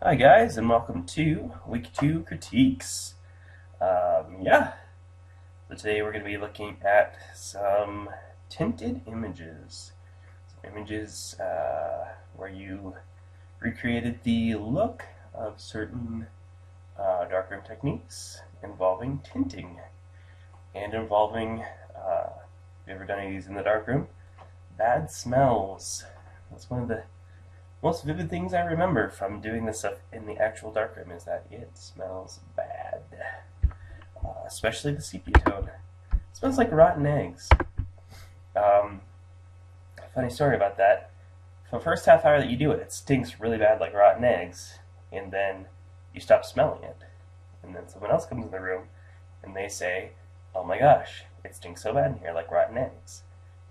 Hi guys, and welcome to Week 2 Critiques. Yeah, so today we're going to be looking at some tinted images. Some images where you recreated the look of certain darkroom techniques involving tinting and involving, if you've ever done any of these in the darkroom, bad smells. That's one of the most vivid things I remember from doing this stuff in the actual darkroom is that it smells bad, especially the sepia tone. It smells like rotten eggs. Um, Funny story about that. For the first half hour that you do it, it stinks really bad like rotten eggs, and then you stop smelling it. And then someone else comes in the room and they say, "Oh my gosh, it stinks so bad in here like rotten eggs."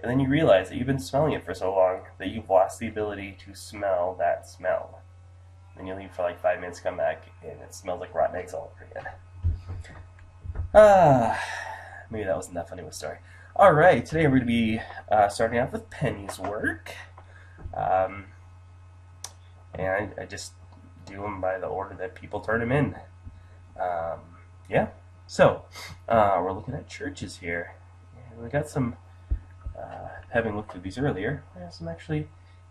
And then you realize that you've been smelling it for so long that you've lost the ability to smell that smell. Then you leave for like 5 minutes, come back, and it smells like rotten eggs all over again. Ah, maybe that wasn't that funny of a story. All right, today we're going to be starting off with Penny's work. Um, and I just do them by the order that people turn them in. Um, yeah, so we're looking at churches here. And we got some, having looked at these earlier, there's some actually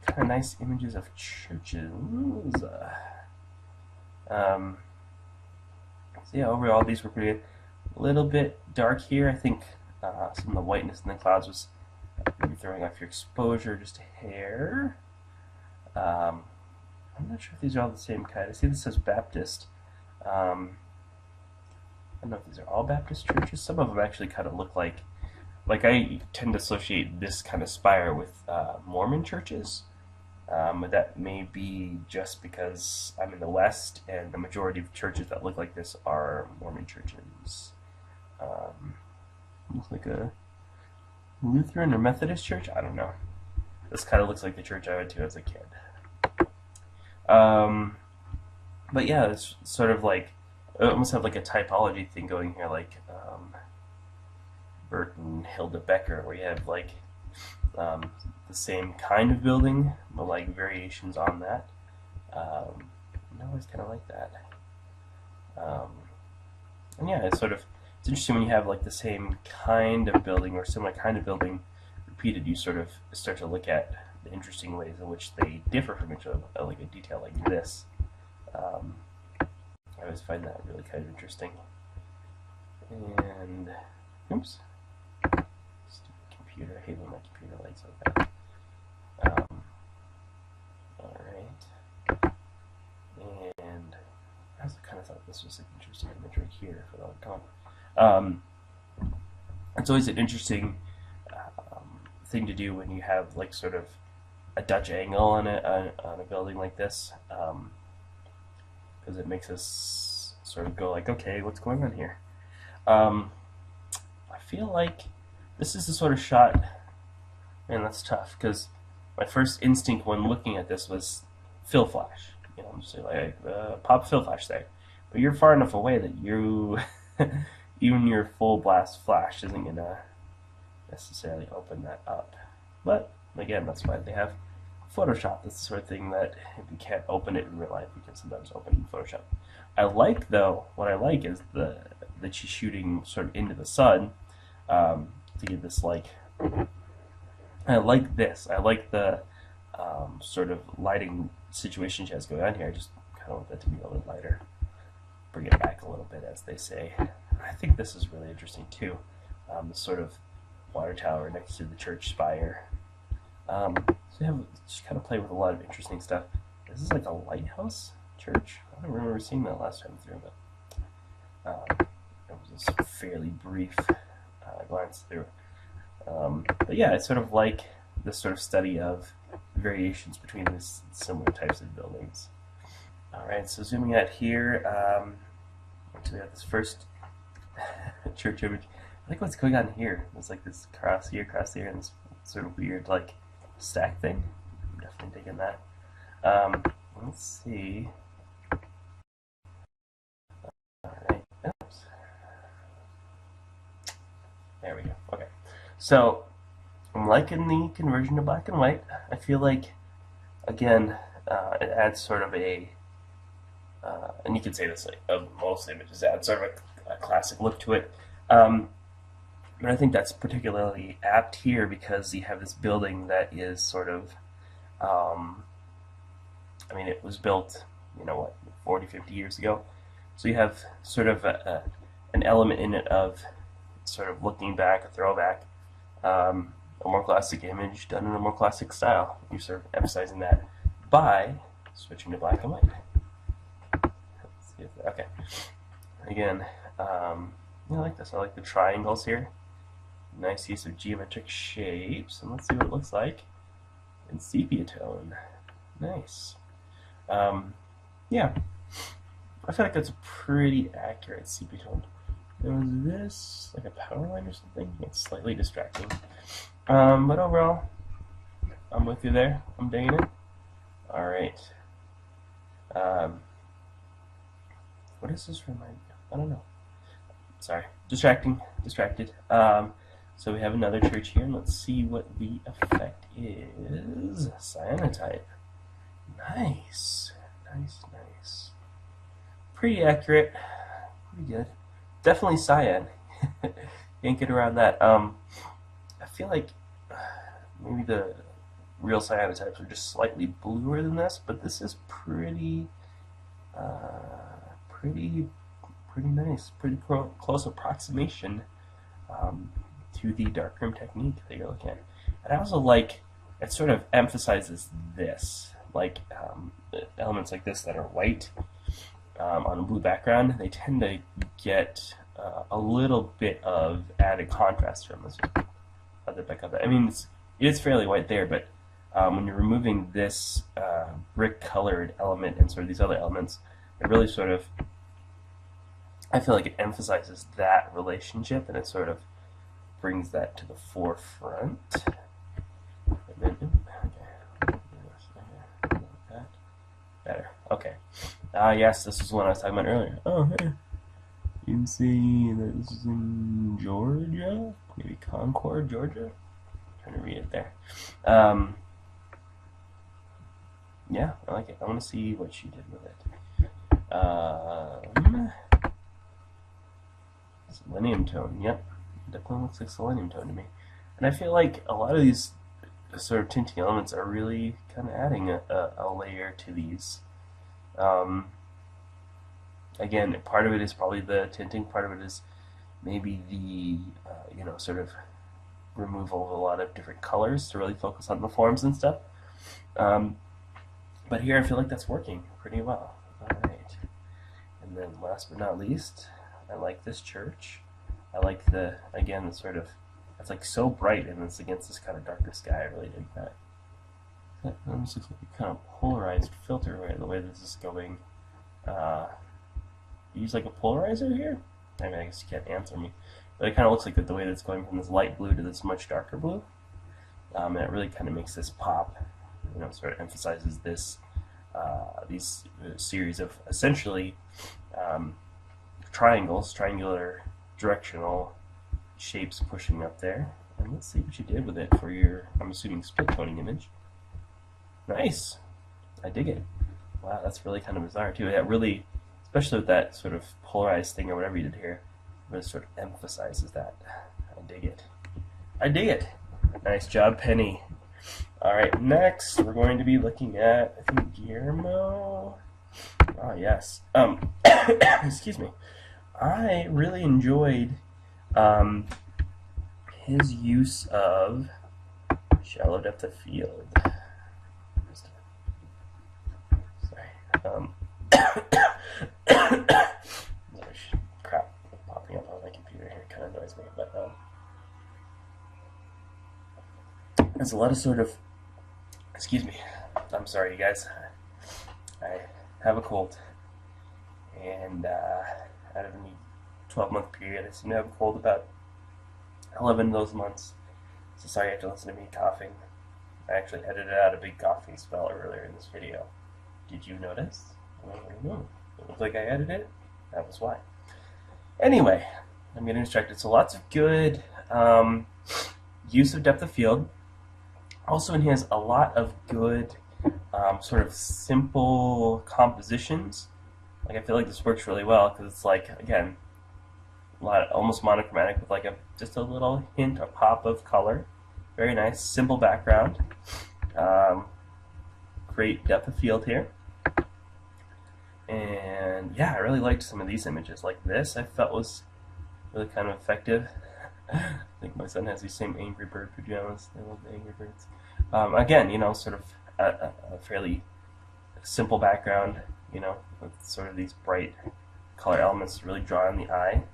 kind of nice images of churches. So yeah, overall these were pretty good. A little bit dark here. I think some of the whiteness in the clouds was maybe throwing off your exposure just a hair. I'm not sure if these are all the same kind. I see this says Baptist. I don't know if these are all Baptist churches. Some of them actually kind of look like I tend to associate this kind of spire with Mormon churches. But that may be just because I'm in the West and the majority of churches that look like this are Mormon churches. Looks like a Lutheran or Methodist church? I don't know. This kind of looks like the church I went to as a kid. But yeah, it's sort of like, I almost have like a typology thing going here, like Bert and Hilda Becker, where you have like the same kind of building, but like variations on that. I always kind of like that. And yeah, it's interesting when you have like the same kind of building or similar kind of building repeated. You sort of start to look at the interesting ways in which they differ from each other, like a detail like this. I always find that really kind of interesting. And oops, stupid computer. I hate when my computer lights like that. All right, and I also kind of thought this was an interesting image right here for the icon. It's always an interesting thing to do when you have like sort of a Dutch angle on a building like this, because it makes us sort of go like, okay, what's going on here? I feel like this is the sort of shot, and that's tough because my first instinct when looking at this was fill flash. You know, I'm just like pop fill flash there, but you're far enough away that you even your full blast flash isn't gonna necessarily open that up. But again, that's why they have Photoshop. That's the sort of thing that if you can't open it in real life, you can sometimes open in Photoshop. What I like is that she's shooting sort of into the sun to get this like. I like this. I like the sort of lighting situation she has going on here. I just kind of want that to be a little lighter. Bring it back a little bit, as they say. I think this is really interesting too. This sort of water tower next to the church spire. So you have just kind of play with a lot of interesting stuff. This is like a lighthouse church. I don't remember seeing that last time through, but it was a fairly brief glance through. But yeah, it's sort of like this sort of study of variations between these similar types of buildings. All right, so zooming out here, we have this first church image. I like what's going on here. There's like this cross here, and this sort of weird like stack thing. I'm definitely digging that. Let's see. All right. Oops. There we go. Okay. So I'm liking the conversion to black and white. I feel like, again, it adds sort of a And you can say this like of most images, add sort of a classic look to it. But I think that's particularly apt here because you have this building that is sort of, I mean, it was built, you know what, 40, 50 years ago. So you have sort of an element in it of sort of looking back, a throwback, a more classic image done in a more classic style. You're sort of emphasizing that by switching to black and white. Okay. Again, I like this. I like the triangles here. Nice use of geometric shapes. And let's see what it looks like in sepia tone. Nice. Yeah. I feel like that's a pretty accurate sepia tone. There was this, like a power line or something. It's slightly distracting. But overall, I'm with you there. I'm digging it. Alright. What does this remind me of? I don't know. Sorry. Distracted. So we have another church here, and let's see what the effect is. Cyanotype. Nice. Pretty accurate. Pretty good. Definitely cyan. Can't get around that. I feel like maybe the real cyanotypes are just slightly bluer than this, but this is pretty nice, pretty close approximation to the darkroom technique that you're looking at. And I also like, it sort of emphasizes this, like elements like this that are white on a blue background, they tend to get a little bit of added contrast from this. I mean, it's fairly white there, but when you're removing this brick-colored element and sort of these other elements, it really sort of, I feel like it emphasizes that relationship, and it sort of brings that to the forefront. And then, better. Okay. Yes, this is the one I was talking about earlier. Oh, hey. You can see that this is in Georgia, maybe Concord, Georgia. I'm trying to read it there. Yeah, I like it. I want to see what she did with it. Selenium tone. Yep, definitely looks like selenium tone to me. And I feel like a lot of these sort of tinting elements are really kind of adding a layer to these. Again, part of it is probably the tinting, part of it is maybe the, sort of removal of a lot of different colors to really focus on the forms and stuff. But here I feel like that's working pretty well. Alright. And then last but not least, I like this church. I like the sort of, it's like so bright and it's against this kind of darker sky. I really dig that. That almost looks like a kind of polarized filter, right? The way this is going. Use like a polarizer here? I mean, I guess you can't answer me. But it kind of looks like the way that's going from this light blue to this much darker blue. And it really kind of makes this pop. Sort of emphasizes this, these series of essentially triangles, triangular directional shapes pushing up there. And let's see what you did with it for your, I'm assuming, split toning image. Nice. I dig it. Wow, that's really kind of bizarre too. That really, especially with that sort of polarized thing or whatever you did here, really sort of emphasizes that. I dig it. Nice job, Penny. Alright, next we're going to be looking at, I think, Guillermo. Oh, yes. Excuse me. I really enjoyed his use of shallow depth of field. Sorry. Crap popping up on my computer here. It kind of annoys me, but there's a lot of sort of, excuse me, I'm sorry you guys, I have a cold, and out of the 12-month period I seem to have a cold about 11 of those months, so sorry you have to listen to me coughing. I actually edited out a big coughing spell earlier in this video. Did you notice? I don't know. It looked like I edited it. That was why. Anyway, I'm getting distracted. So lots of good use of depth of field. Also, he has a lot of good sort of simple compositions Like I feel like this works really well because it's like, again, a lot almost monochromatic with like just a little hint, a pop of color. Very nice, simple background. Great depth of field here. And yeah, I really liked some of these images. Like this, I felt was really kind of effective. I think my son has these same Angry Bird pajamas. I love the Angry Birds. Again, sort of a fairly simple background, with sort of these bright color elements to really draw on the eye.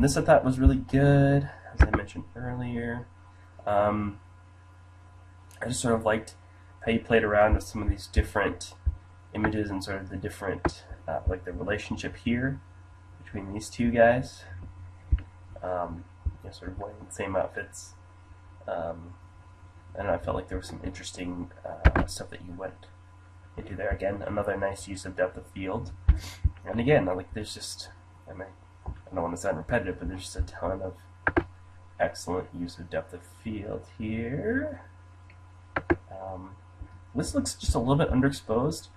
This I thought was really good, as I mentioned earlier. I just sort of liked how you played around with some of these different images and sort of the different, like the relationship here between these two guys. Sort of wearing the same outfits. I don't know, I felt like there was some interesting stuff that you went into there. Again, another nice use of depth of field. And again, like there's just, I don't want to sound repetitive, but there's just a ton of excellent use of depth of field here. This looks just a little bit underexposed.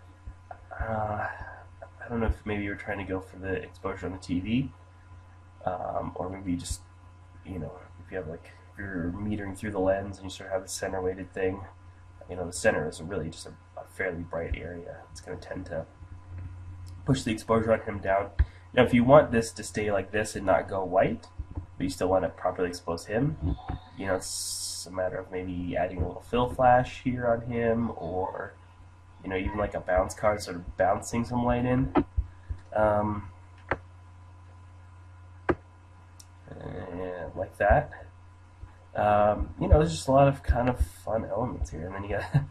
I don't know if maybe you're trying to go for the exposure on the TV, or maybe you just, if you have like, if you're metering through the lens and you sort of have a center weighted thing, the center is really just a fairly bright area. It's going to tend to push the exposure on him down. Now, if you want this to stay like this and not go white, but you still want to properly expose him, it's a matter of maybe adding a little fill flash here on him, or even like a bounce card, sort of bouncing some light in. And like that. There's just a lot of kind of fun elements here. And then you got,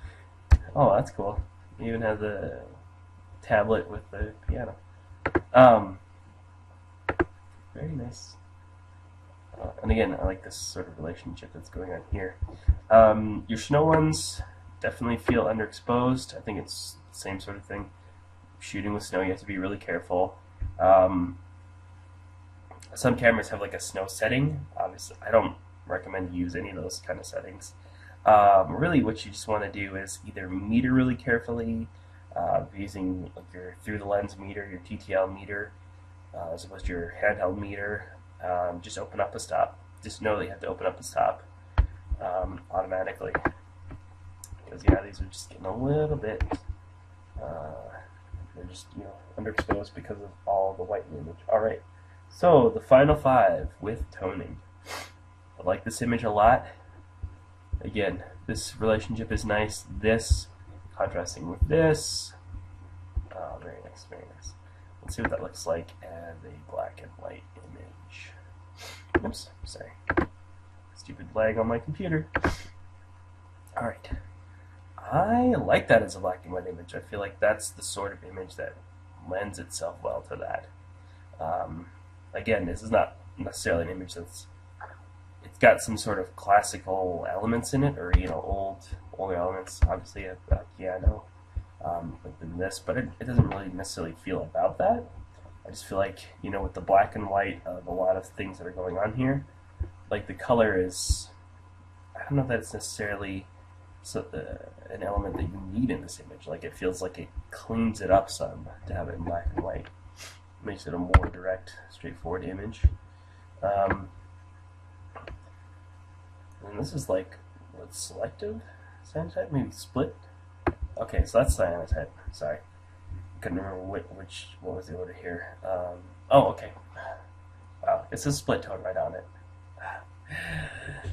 oh, that's cool. You even have the tablet with the piano. Very nice. And again, I like this sort of relationship that's going on here. Your snow ones definitely feel underexposed. I think it's the same sort of thing. Shooting with snow, you have to be really careful. Some cameras have like a snow setting. Obviously, I don't recommend you use any of those kind of settings. Really, what you just want to do is either meter really carefully, using like your through the lens meter, your TTL meter, as opposed to your handheld meter. Just open up a stop. Just know that you have to open up a stop automatically, because these are just getting a little bit. They're just underexposed because of all the white in the image. All right. So the final 5 with toning. I like this image a lot. Again, this relationship is nice. This contrasting with this. Oh, very nice, very nice. Let's see what that looks like as a black and white image. Oops, sorry. Stupid lag on my computer. Alright. I like that as a black and white image. I feel like that's the sort of image that lends itself well to that. Again, this is not necessarily an image that's, it's got some sort of classical elements in it, or older elements. Obviously, a piano within this, but it doesn't really necessarily feel about that. I just feel like with the black and white of a lot of things that are going on here, like the color is, I don't know that it's necessarily an element that you need in this image. Like it feels like it cleans it up some to have it in black and white. Makes it a more direct, straightforward image. And this is like, what's selective cyanotype? Maybe split? Okay, so that's cyanotype. Sorry. Couldn't remember what was the order here. Oh, okay. Wow, it says split tone right on it.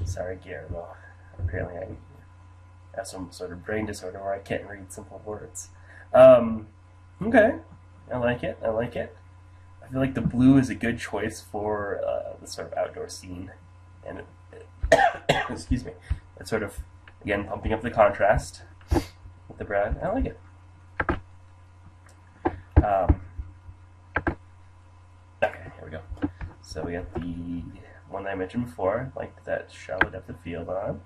Sorry, Guillermo. Apparently I have some sort of brain disorder where I can't read simple words. Okay. I like it. I like it. I feel like the blue is a good choice for the sort of outdoor scene, and excuse me, it's sort of again pumping up the contrast with the brown. I like it. Okay, here we go. So we got the one that I mentioned before, like that shallow depth of field on,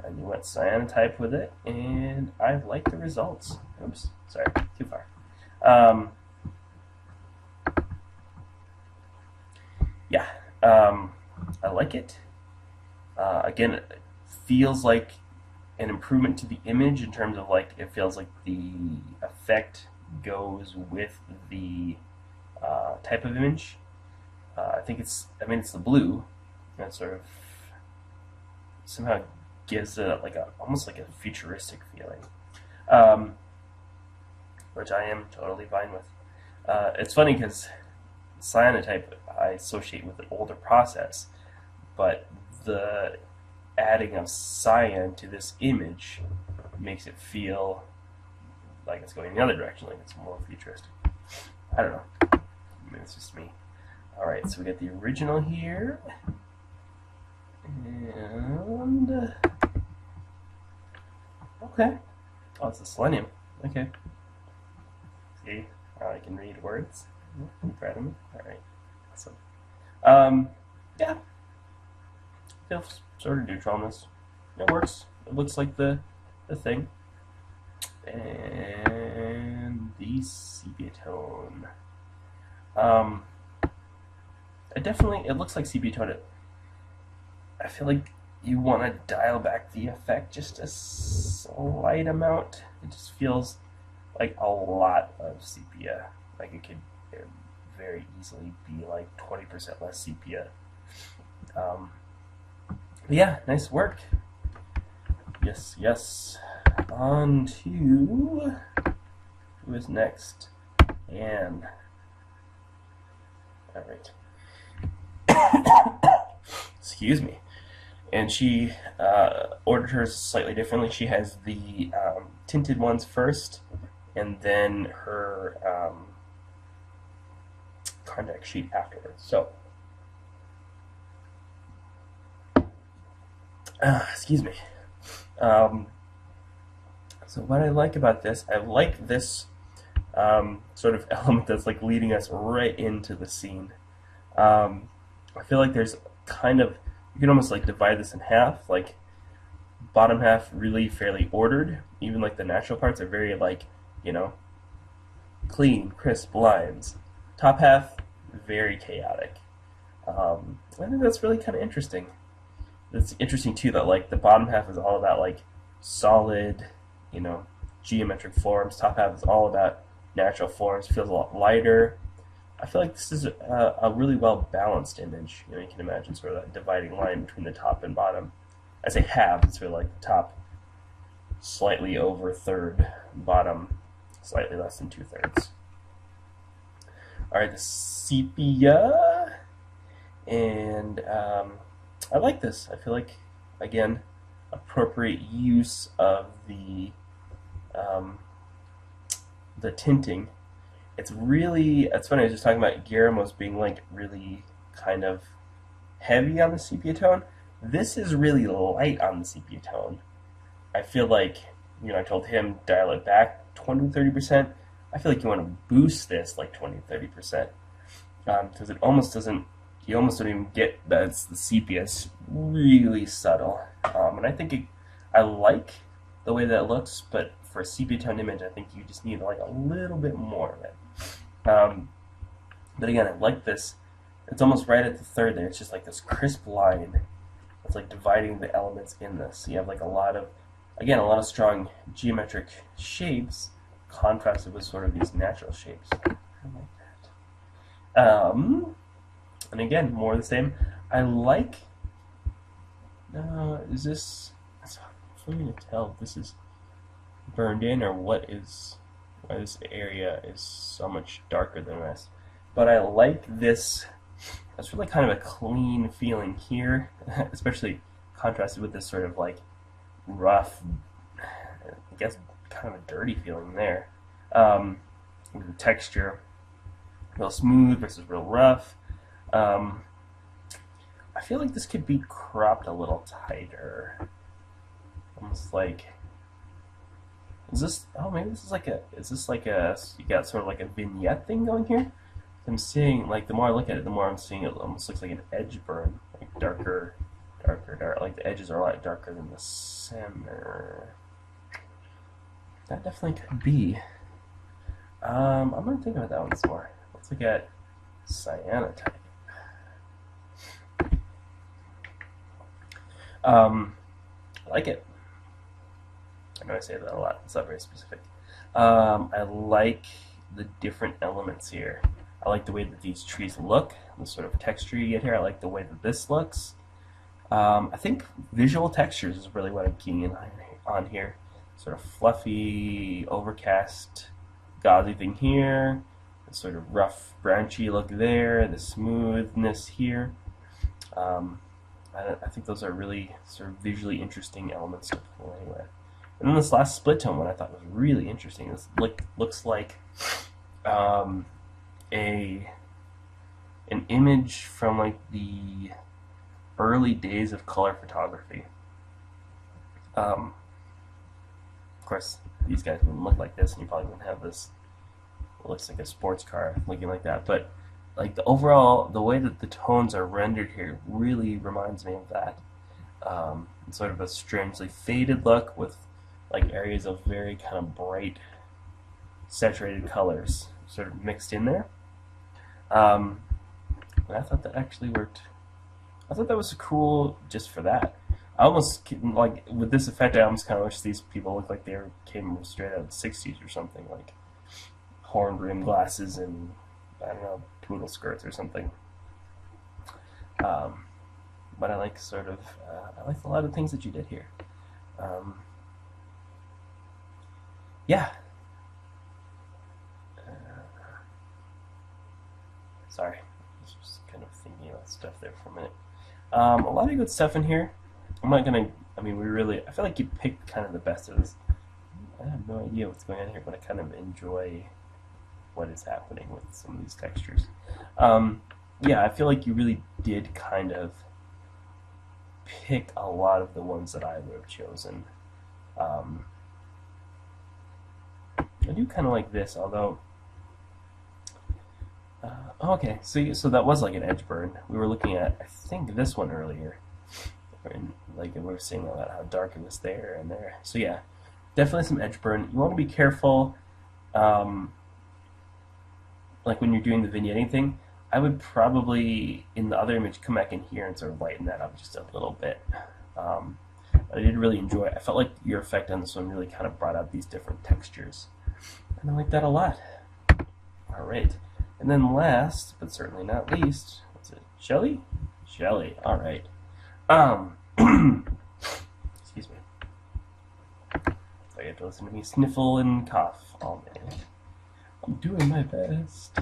and you went cyanotype with it, and I like the results. Oops, sorry, too far. Yeah, I like it. Again, it feels like an improvement to the image in terms of like it feels like the effect goes with the type of image. I think it's the blue that sort of somehow gives it like almost like a futuristic feeling, um, which I am totally fine with. It's funny because cyanotype I associate with an older process, but the adding of cyan to this image makes it feel like it's going the other direction, like it's more futuristic. I don't know. Maybe it's just me. Alright, so we got the original here. And okay. Oh, it's a selenium. Okay. See? I can read words. You proud of me? Alright. Awesome. Yeah. Feels sort of neutral on this. It works. It looks like the thing. And the sepia tone. It looks like sepia tone. I feel like you want to dial back the effect just a slight amount. It just feels like a lot of sepia. Like it could very easily be like 20% less sepia. Yeah, nice work. Yes, yes. On to who is next? Anne. All right. Excuse me. And she ordered hers slightly differently. She has the tinted ones first, and then her contact sheet afterwards. So, excuse me. So what I like about this, I like this sort of element that's like leading us right into the scene. I feel like there's kind of, you can almost like divide this in half, like bottom half really fairly ordered, even like the natural parts are very like, clean, crisp lines. Top half, very chaotic. I think that's really kind of interesting. It's interesting too that like the bottom half is all about like solid, geometric forms. Top half is all about natural forms. Feels a lot lighter. I feel like this is a really well balanced image. You can imagine sort of that dividing line between the top and bottom. I say half, it's really like the top slightly over third, bottom slightly less than 2/3. Alright, the sepia. And I like this. I feel like, again, appropriate use of the tinting. It's funny, I was just talking about Guillermo's being like really kind of heavy on the sepia tone. This is really light on the sepia tone. I feel like, I told him dial it back 20-30%. I feel like you want to boost this like 20-30%. Because it almost doesn't, you almost don't even get that it's the sepia. It's really subtle. And I think I like the way that it looks, but for a sepia tone image, I think you just need like a little bit more of it. But again, I like this. It's almost right at the third there. It's just like this crisp line. It's like dividing the elements in this. So you have like a lot of strong geometric shapes contrasted with sort of these natural shapes. I like that. And again, more of the same. I like. Is this? It's hard for me to tell if this is burned in or what is. Why this area is so much darker than the rest. But I like this. It's really kind of a clean feeling here, especially contrasted with this sort of like rough, I guess kind of a dirty feeling there. The texture, real smooth versus real rough. I feel like this could be cropped a little tighter. Almost like, maybe this is like you got sort of like a vignette thing going here? I'm seeing, like, the more I look at it, the more I'm seeing it almost looks like an edge burn. Like darker, like the edges are a lot darker than the center. That definitely could be. I'm going to think about that one some more. Let's look at cyanotype. I like it. I know I say that a lot. It's not very specific. I like the different elements here. I like the way that these trees look, the sort of texture you get here. I like the way that this looks. I think visual textures is really what I'm keying in on here. Sort of fluffy, overcast, gauzy thing here. The sort of rough, branchy look there. The smoothness here. I think those are really sort of visually interesting elements to play with. And then this last split tone one I thought was really interesting. This looks like um, an image from like the early days of color photography. Of course, these guys wouldn't look like this, and you probably wouldn't have this. It looks like a sports car looking like that, but like the way that the tones are rendered here really reminds me of that. It's sort of a strangely faded look with like areas of very kind of bright, saturated colors sort of mixed in there. And I thought that actually worked. I thought that was cool just for that. I almost like with this effect. I almost kind of wish these people looked like they came straight out of the '60s or something, like horn rimmed glasses and I don't know, poodle skirts or something. But I like I like a lot of things that you did here. Yeah. Sorry, I was just kind of thinking about stuff there for a minute. A lot of good stuff in here. I'm not gonna. I mean, I feel like you picked kind of the best of this. I have no idea what's going on here, but I kind of enjoy what is happening with some of these textures. Yeah, I feel like you really did kind of pick a lot of the ones that I would have chosen. I do kind of like this, although. Okay, so that was like an edge burn. We were looking at, I think, this one earlier. And like we were saying about how dark it was there and there. So yeah, definitely some edge burn. You want to be careful. Like when you're doing the vignetting thing, I would probably, in the other image, come back in here and sort of lighten that up just a little bit. But I did really enjoy it. I felt like your effect on this one really kind of brought out these different textures. And I like that a lot. Alright. And then last, but certainly not least, what's it? Shelly? Shelly, alright. Excuse me. So you have to listen to me sniffle and cough all day. I'm doing my best.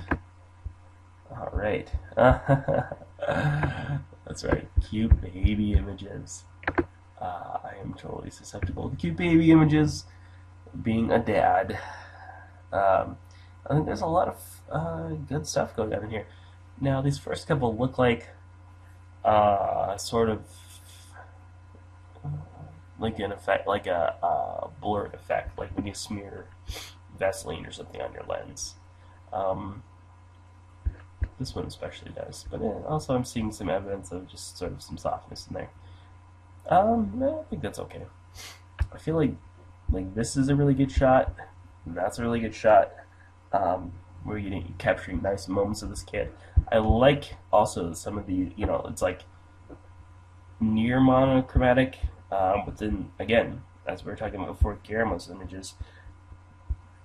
Alright. That's right. Cute baby images. I am totally susceptible to cute baby images. Being a dad. I think there's a lot of good stuff going on in here. Now, these first couple look like sort of like an effect, like a blur effect, like when you smear Vaseline or something on your lens. This one especially does, but also I'm seeing some evidence of just sort of some softness in there. I think that's okay. I feel like this is a really good shot, and that's a really good shot. Where you're capturing nice moments of this kid. I like also some of the, it's like near monochromatic, but then again, as we were talking about before, Guillermo's images,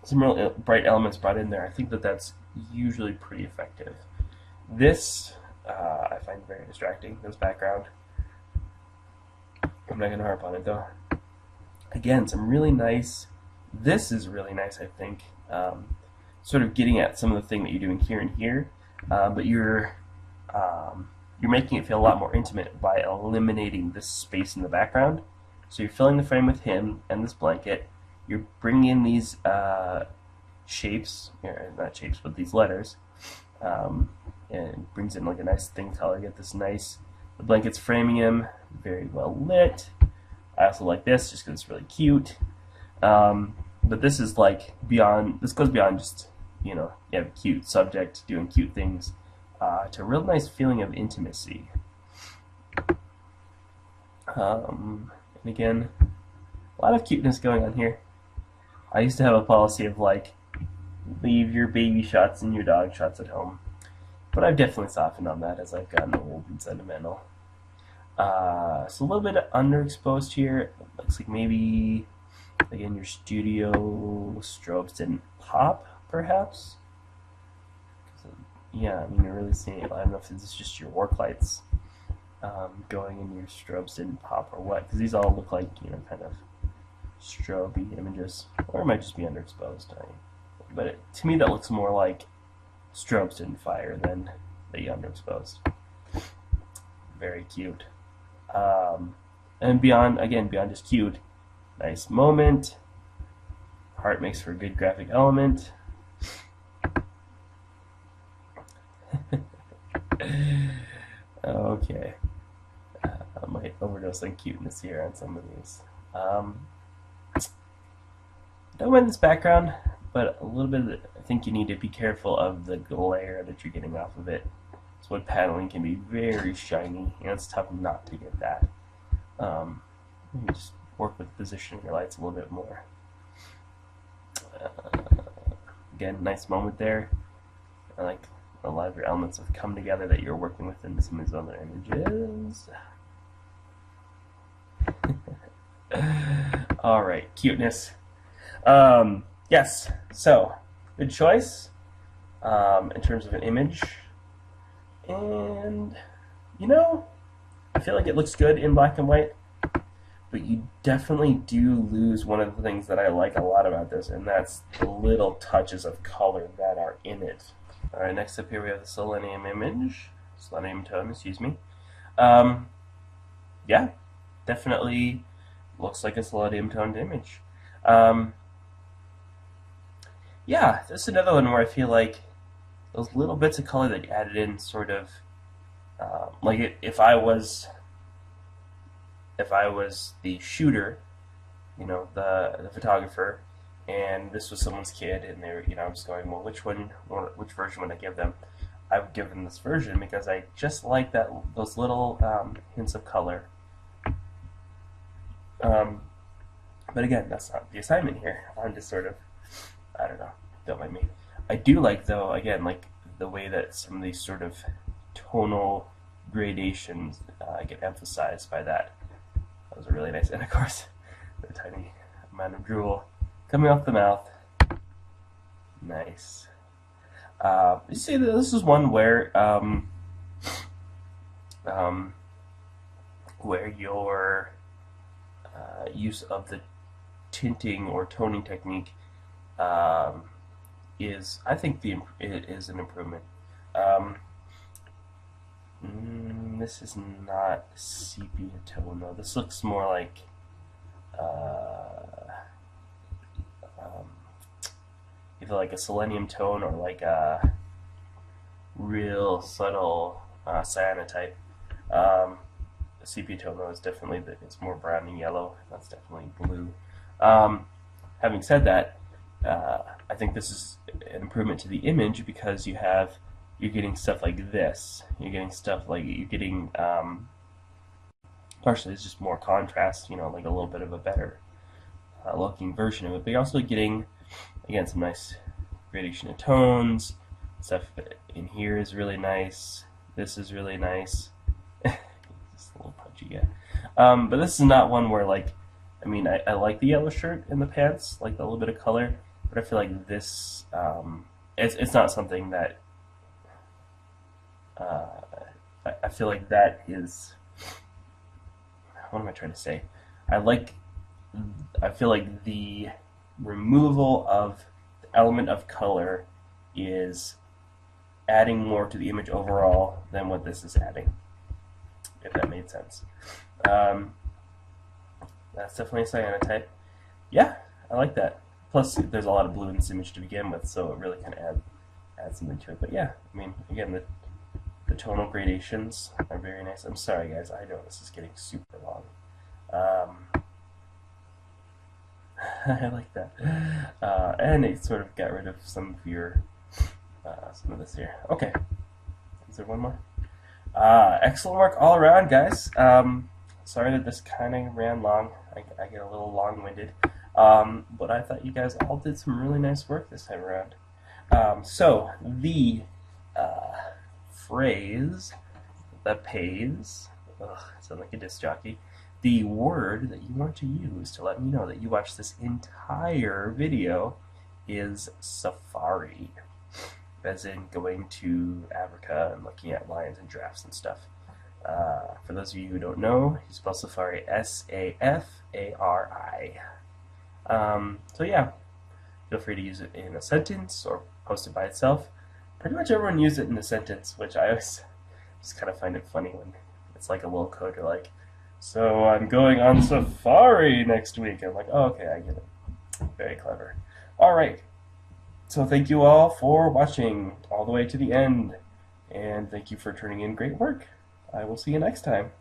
some real bright elements brought in there. I think that that's usually pretty effective. This I find very distracting, this background. I'm not going to harp on it though. Again, some really nice, this is really nice, I think. Sort of getting at some of the thing that you're doing here and here, but you're making it feel a lot more intimate by eliminating this space in the background. So you're filling the frame with him and this blanket. You're bringing in these shapes, or not shapes, but these letters, and it brings in like a nice thing color. You get this nice, the blanket's framing him, very well lit. I also like this just because it's really cute. But this is like beyond, this goes beyond just, you have a cute subject doing cute things, to a real nice feeling of intimacy. And again, a lot of cuteness going on here. I used to have a policy of like, leave your baby shots and your dog shots at home. But I've definitely softened on that as I've gotten old and sentimental. So a little bit underexposed here. Looks like maybe Again, your studio strobes didn't pop, perhaps? Yeah, I mean, you're really seeing it. I don't know if this is just your work lights going and your strobes didn't pop or what, because these all look like, you know, kind of strobe images, or it might just be underexposed. But to me, that looks more like strobes didn't fire than the underexposed. Very cute. And beyond just cute, nice moment. Heart makes for a good graphic element. Okay. I might overdose on cuteness here on some of these. Don't mind this background, but a little bit, I think you need to be careful of the glare that you're getting off of it. So wood paneling can be very shiny, and it's tough not to get that. You just work with positioning your lights a little bit more. Again, nice moment there. I like a lot of your elements have come together that you're working with in some of these other images. Alright, cuteness. Yes, so good choice in terms of an image. And, you know, I feel like it looks good in black and white, but you definitely do lose one of the things that I like a lot about this, and that's the little touches of color that are in it. Alright, next up here we have the selenium tone, excuse me. Yeah, definitely looks like a selenium toned image. Yeah, this is another one where I feel like those little bits of color that you added in sort of, like if I was the shooter, you know, the photographer, and this was someone's kid, and they were, you know, I'm just going, well, which version would I give them? I would give them this version because I just like those little hints of color. But again, that's not the assignment here. I'm just sort of, I don't know, don't mind me. I do like, though, again, like the way that some of these sort of tonal gradations get emphasized by that. That was a really nice, and of course, the tiny amount of drool coming off the mouth. Nice. You see, this is one where your use of the tinting or toning technique is, I think, it is an improvement. This is not sepia tone though. This looks more like either like a selenium tone or like a real subtle cyanotype. The sepia tone though is definitely it's more brown and yellow. That's definitely blue. Having said that, I think this is an improvement to the image because you're getting stuff like this. You're getting partially it's just more contrast, you know, like a little bit of a better looking version of it. But you're also getting, again, some nice gradation of tones. Stuff in here is really nice. This is really nice. Just a little punchy guy. But this is not one where, like, I mean, I like the yellow shirt and the pants, like the little bit of color, but I feel like this, it's not something that, I feel like that is, what am I trying to say? I feel like the removal of the element of color is adding more to the image overall than what this is adding, if that made sense. That's definitely a cyanotype. Yeah, I like that. Plus, there's a lot of blue in this image to begin with, so it really kind of adds something to it. But yeah, I mean, again, the tonal gradations are very nice. I'm sorry, guys. I know this is getting super long. I like that. And it sort of got rid of some of your, some of this here. Okay. Is there one more? Excellent work all around, guys. Sorry that this kind of ran long. I get a little long-winded. But I thought you guys all did some really nice work this time around. So, the phrase that pays, ugh, I sound like a disc jockey, the word that you want to use to let me know that you watched this entire video is safari, as in going to Africa and looking at lions and giraffes and stuff. For those of you who don't know, you spell safari S-A-F-A-R-I. So yeah, feel free to use it in a sentence or post it by itself. Pretty much everyone used it in a sentence, which I always just kind of find it funny when it's like a little code. You're like, so I'm going on safari next week. I'm like, oh, okay, I get it. Very clever. All right. So thank you all for watching all the way to the end. And thank you for turning in great work. I will see you next time.